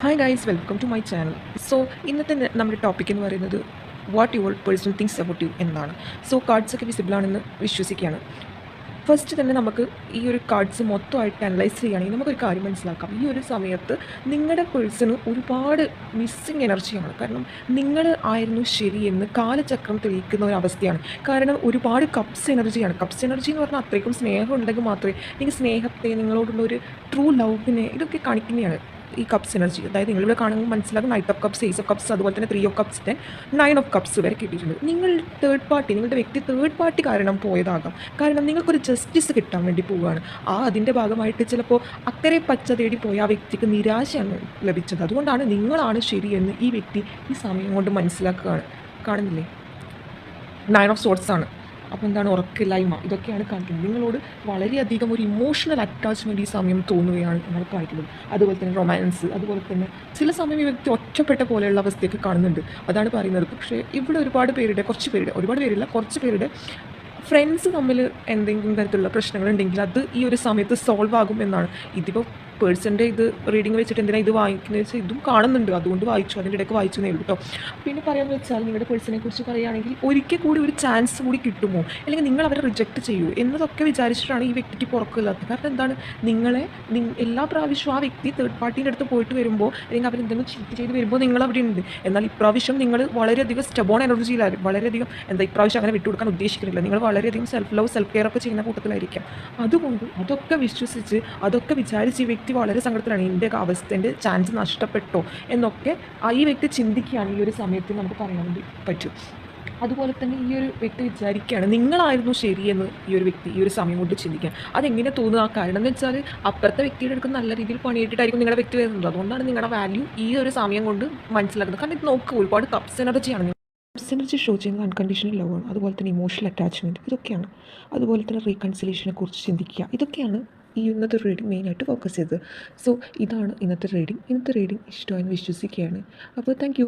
Hi guys, welcome to my channel. So ഇന്നത്തെ നമ്മുടെ topic എന്ന് പറയുന്നത് what your personal things about you എന്നാണ്. സോ കാർഡ്സൊക്കെ വിസിബിൾ ആണെന്ന് വിശ്വസിക്കുകയാണ്. ഫസ്റ്റ് തന്നെ നമുക്ക് ഈ ഒരു കാർഡ്സ് മൊത്തമായിട്ട് അനലൈസ് ചെയ്യുകയാണെങ്കിൽ നമുക്കൊരു കാര്യം മനസ്സിലാക്കാം. ഈ ഒരു സമയത്ത് നിങ്ങളുടെ പേഴ്സണ് ഒരുപാട് മിസ്സിങ് എനർജിയാണ്. കാരണം നിങ്ങൾ ആയിരുന്നു ശരിയെന്ന് കാലചക്രം തെളിയിക്കുന്ന ഒരു അവസ്ഥയാണ്. കാരണം ഒരുപാട് കപ്സ് എനർജിയാണ്. കപ്സ് എനർജി എന്ന് പറഞ്ഞാൽ അത്രയ്ക്കും സ്നേഹം ഉണ്ടെങ്കിൽ മാത്രമേ നിങ്ങൾ സ്നേഹത്തെ, നിങ്ങളോടുള്ള ഒരു ട്രൂ ലവിനെ ഇതൊക്കെ കാണിക്കുന്നതാണ് ഈ കപ്സ് എനർജി. അതായത് നിങ്ങളിവിടെ കാണുമ്പോൾ മനസ്സിലാകും knight of cups, ace of cups, അതുപോലെ തന്നെ 3 ഓഫ് കപ്സ്, 9 ഓഫ് കപ്സ് വരെ കിട്ടിയിട്ടുണ്ട്. നിങ്ങൾ തേർഡ് പാർട്ടി, നിങ്ങളുടെ വ്യക്തി തേർഡ് പാർട്ടി കാരണം പോയതാകാം. കാരണം നിങ്ങൾക്കൊരു ജസ്റ്റിസ് കിട്ടാൻ വേണ്ടി പോവുകയാണ്. അതിൻ്റെ ഭാഗമായിട്ട് ചിലപ്പോൾ അക്കരെ പച്ച തേടി പോയ ആ വ്യക്തിക്ക് നിരാശയാണ് ലഭിച്ചത്. അതുകൊണ്ടാണ് നിങ്ങളാണ് ശരിയെന്ന് ഈ വ്യക്തി ഈ സമയം കൊണ്ട് മനസ്സിലാക്കുകയാണ്. കാണുന്നില്ലേ, 9 ഓഫ് സോർട്സ് ആണ്. അപ്പോൾ എന്താണ്, ഉറക്കില്ലായ്മ, ഇതൊക്കെയാണ് കാണിക്കുന്നത്. നിങ്ങളോട് വളരെയധികം ഒരു ഇമോഷണൽ അറ്റാച്ച്മെൻറ്റ് ഈ സമയം തോന്നുകയാണ് നിങ്ങൾ കാണിക്കുന്നത്. അതുപോലെ തന്നെ റൊമാൻസ്, അതുപോലെ തന്നെ ചില സമയം ഈ വ്യക്തി ഒറ്റപ്പെട്ട പോലെയുള്ള അവസ്ഥയൊക്കെ കാണുന്നുണ്ട്. അതാണ് പറയുന്നത്. പക്ഷേ ഇവിടെ ഒരുപാട് പേരുടെ, ഒരുപാട് പേരില്ല, കുറച്ച് പേരുടെ ഫ്രണ്ട്സ് തമ്മിൽ എന്തെങ്കിലും തരത്തിലുള്ള പ്രശ്നങ്ങളുണ്ടെങ്കിൽ അത് ഈ ഒരു സമയത്ത് സോൾവ് ആകും എന്നാണ്. ഇതിപ്പോൾ പേഴ്സൻ്റെ ഇത് റീഡിങ് വെച്ചിട്ട് എന്തിനാണ് ഇത് വായിക്കുന്നത് വെച്ചാൽ ഇതും കാണുന്നുണ്ട്, അതുകൊണ്ട് വായിച്ചു, അതിൻ്റെ ഇടയ്ക്ക് വായിച്ചു എന്നേ ഉള്ളൂ കേട്ടോ. പിന്നെ പറയാമെന്ന് വെച്ചാൽ നിങ്ങളുടെ പേഴ്സണെ കുറിച്ച് പറയുകയാണെങ്കിൽ ഒരിക്കൽ കൂടി ഒരു ചാൻസ് കൂടി കിട്ടുമോ, അല്ലെങ്കിൽ നിങ്ങൾ അവരെ റിജക്റ്റ് ചെയ്യൂ എന്നതൊക്കെ വിചാരിച്ചിട്ടാണ് ഈ വ്യക്തിക്ക് പുറക്കില്ലാത്തത്. കാരണം എന്താണ്, നിങ്ങളെ എല്ലാ പ്രാവശ്യവും ആ വ്യക്തി തേർഡ് പാർട്ടീൻ്റെ അടുത്ത് പോയിട്ട് വരുമ്പോൾ, അല്ലെങ്കിൽ അവരെന്തെങ്കിലും ചീറ്റ് ചെയ്ത് വരുമ്പോൾ നിങ്ങൾ അവിടെ ഉണ്ട്. എന്നാൽ ഇപ്രാവശ്യം നിങ്ങൾ വളരെയധികം സ്റ്റബോൺ എനർജിയിലായിരിക്കും. വളരെയധികം ഇപ്രാവശ്യം അങ്ങനെ വിട്ടുകൊടുക്കാൻ ഉദ്ദേശിക്കുന്നില്ല. നിങ്ങൾ വളരെയധികം സെൽഫ് ലവ്, സെൽഫ് കെയർ ഒക്കെ ചെയ്യുന്ന കൂട്ടത്തിലായിരിക്കാം. അതുകൊണ്ട് അതൊക്കെ വിശ്വസിച്ച്, അതൊക്കെ വിചാരിച്ച് ഈ വ്യക്തി വളരെ സങ്കടത്തിലാണ്. എൻ്റെ അവസ്ഥ, എൻ്റെ ചാൻസ് നഷ്ടപ്പെട്ടോ എന്നൊക്കെ ഈ വ്യക്തി ചിന്തിക്കുകയാണ് ഈ ഒരു സമയത്ത് നമുക്ക് പറയാൻ വേണ്ടി പറ്റും. അതുപോലെ തന്നെ ഈ ഒരു വ്യക്തി വിചാരിക്കുകയാണ് നിങ്ങളായിരുന്നു ശരിയെന്ന് ഈ ഒരു വ്യക്തി ഈ ഒരു സമയം കൊണ്ട് ചിന്തിക്കാൻ. അതെങ്ങനെ തോന്നുക? കാരണം എന്ന് വെച്ചാൽ അപ്പുറത്തെ വ്യക്തിയുടെ അടുത്ത് നല്ല രീതിയിൽ പണിയിട്ടിട്ടായിരിക്കും നിങ്ങളുടെ വ്യക്തി വരുന്നത്. അതുകൊണ്ടാണ് നിങ്ങളുടെ വാല്യൂ ഈ ഒരു സമയം കൊണ്ട് മനസ്സിലാക്കുന്നത്. കാരണം ഇത് നോക്കുക, ഒരുപാട് കപ്സ് എനർജിയാണ്. കപ്സ് എനർജി ഷോ ചെയ്യുന്നത് അൺകണ്ടീഷണൽ ലവാണ്. അതുപോലെ തന്നെ ഇമോഷണൽ അറ്റാച്ച്മെൻറ്റ്, ഇതൊക്കെയാണ്. അതുപോലെ തന്നെ റീകൺസിലേഷനെ കുറിച്ച് ചിന്തിക്കുക. ഇതൊക്കെയാണ് ഈ ഇന്നത്തെ റീഡിങ് മെയിനായിട്ട് ഫോക്കസ് ചെയ്തത്. സോ ഇതാണ് ഇന്നത്തെ റീഡിങ് ഇഷ്ടമായെന്ന് വിശ്വസിക്കുകയാണ്. അപ്പോൾ താങ്ക് യു.